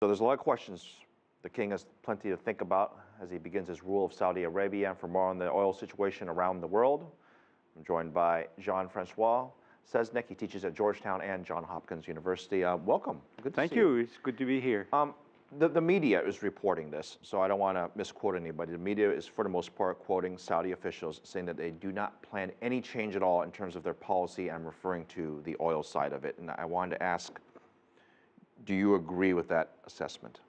So there's a lot of questions. The king has plenty to think about as he begins his rule of Saudi Arabia. And for more on the oil situation around the world, I'm joined by Jean-François Seznec. He teaches at Georgetown and Johns Hopkins University. Welcome. Good to see you. Thank you. It's good to be here. The media is reporting this, so I don't want to misquote anybody. The media is, for the most part, quoting Saudi officials saying that they do not plan any change at all in terms of their policy. I'm referring to the oil side of it. And I wanted to ask, do you agree with that assessment?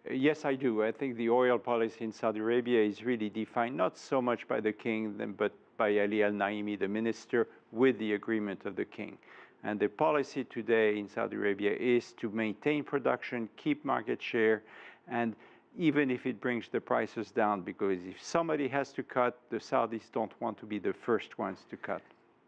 Yes, I do. I think the oil policy in Saudi Arabia is really defined not so much by the king, but by Ali al-Naimi, the minister, with the agreement of the king. And the policy today in Saudi Arabia is to maintain production, keep market share, and even if it brings the prices down, because if somebody has to cut, the Saudis don't want to be the first ones to cut.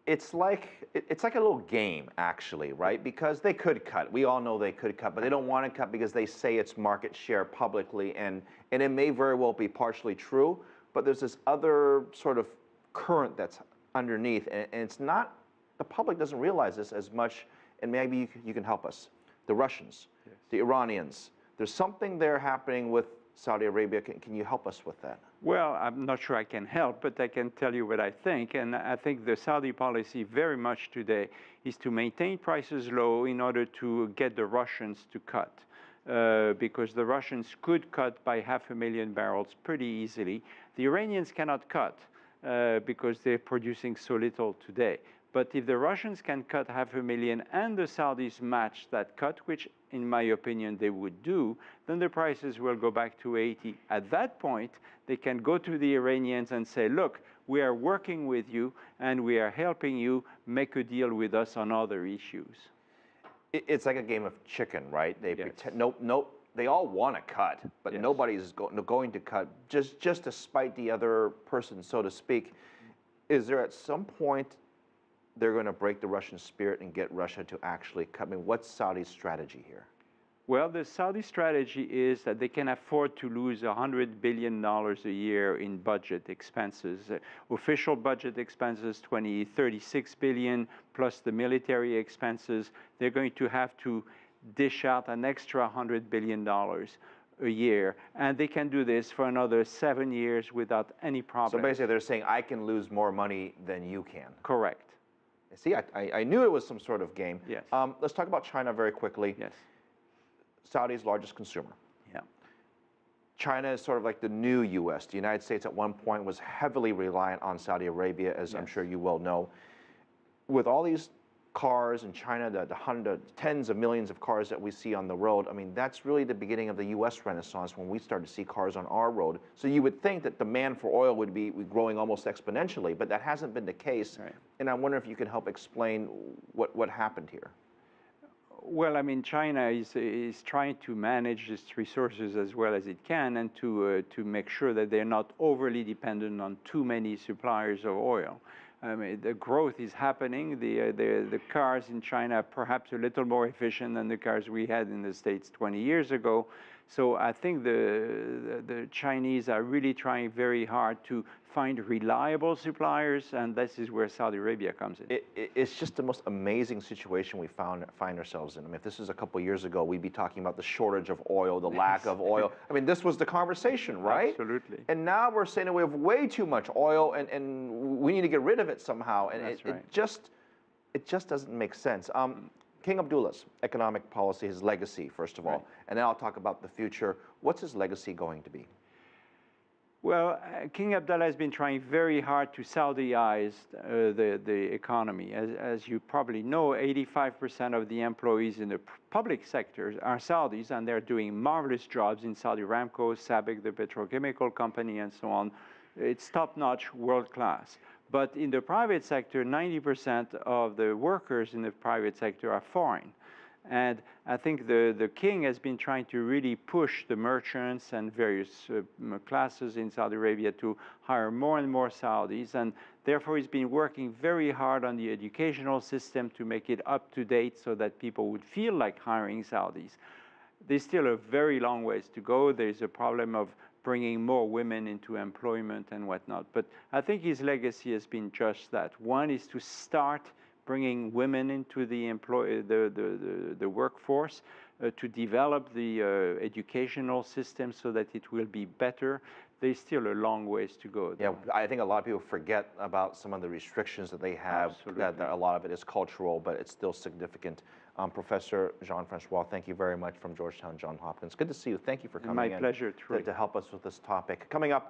It's like a little game, actually, right? Because they could cut. We all know they could cut, but they don't want to cut because they say it's market share publicly, and it may very well be partially true, but there's this other sort of current that's underneath, and it's not, the public doesn't realize this as much, and maybe you can help us. The Russians, yes, the Iranians, there's something there happening with Saudi Arabia. Can you help us with that? Well, I'm not sure I can help, but I can tell you what I think. And I think the Saudi policy very much today is to maintain prices low in order to get the Russians to cut. Because the Russians could cut by 500,000 barrels pretty easily. The Iranians cannot cut because they're producing so little today. But if the Russians can cut 500,000 and the Saudis match that cut, which in my opinion they would do, then the prices will go back to 80. At that point, they can go to the Iranians and say, look, we are working with you and we are helping you make a deal with us on other issues. It's like a game of chicken, right? They yes. pretend, nope, they all want to cut, but yes. nobody's going to cut just to spite the other person, so to speak. Is there at some point they're going to break the Russian spirit and get Russia to actually cut? I mean, what's Saudi's strategy here? Well, the Saudi strategy is that they can afford to lose $100 billion a year in budget expenses. Official budget expenses, 36 billion, plus the military expenses. They're going to have to dish out an extra $100 billion a year. And they can do this for another 7 years without any problem. So basically they're saying, I can lose more money than you can. Correct. See, I knew it was some sort of game. Yes. Let's talk about China very quickly. Yes. Saudi's largest consumer. Yeah. China is sort of like the new U.S. The United States at one point was heavily reliant on Saudi Arabia, as yes. I'm sure you well know. With all these cars in China, the tens of millions of cars that we see on the road, I mean, that's really the beginning of the U.S. Renaissance when we started to see cars on our road. So you would think that demand for oil would be growing almost exponentially, but that hasn't been the case. Right. And I wonder if you could help explain what happened here. Well, I mean, China is trying to manage its resources as well as it can and to make sure that they're not overly dependent on too many suppliers of oil. I mean, the growth is happening. The cars in China are perhaps a little more efficient than the cars we had in the States 20 years ago. So I think the Chinese are really trying very hard to find reliable suppliers, and this is where Saudi Arabia comes in. It's just the most amazing situation we find ourselves in. I mean, if this was a couple of years ago, we'd be talking about the shortage of oil, the lack of oil. I mean, this was the conversation, right? Absolutely. And now we're saying that we have way too much oil, and we need to get rid of it somehow. And That's right. it just doesn't make sense. King Abdullah's economic policy, his legacy, first of all, right. And then I'll talk about the future. What's his legacy going to be? Well, King Abdullah has been trying very hard to Saudaize the economy. As you probably know, 85% of the employees in the public sector are Saudis, and they're doing marvelous jobs in Saudi Aramco, SABIC, the petrochemical company, and so on. It's top-notch, world-class. But in the private sector, 90% of the workers in the private sector are foreign. And I think the king has been trying to really push the merchants and various classes in Saudi Arabia to hire more and more Saudis. And therefore, he's been working very hard on the educational system to make it up to date so that people would feel like hiring Saudis. There's still a very long ways to go. There's a problem of bringing more women into employment and whatnot. But I think his legacy has been just that. One is to start bringing women into the workforce, to develop the educational system so that it will be better. There's still a long ways to go. Yeah, I think a lot of people forget about some of the restrictions that they have. That a lot of it is cultural, but it's still significant. Professor Jean-François, thank you very much from Georgetown, Johns Hopkins. Good to see you. Thank you for coming in. My pleasure, Troy. To help us with this topic. Coming up.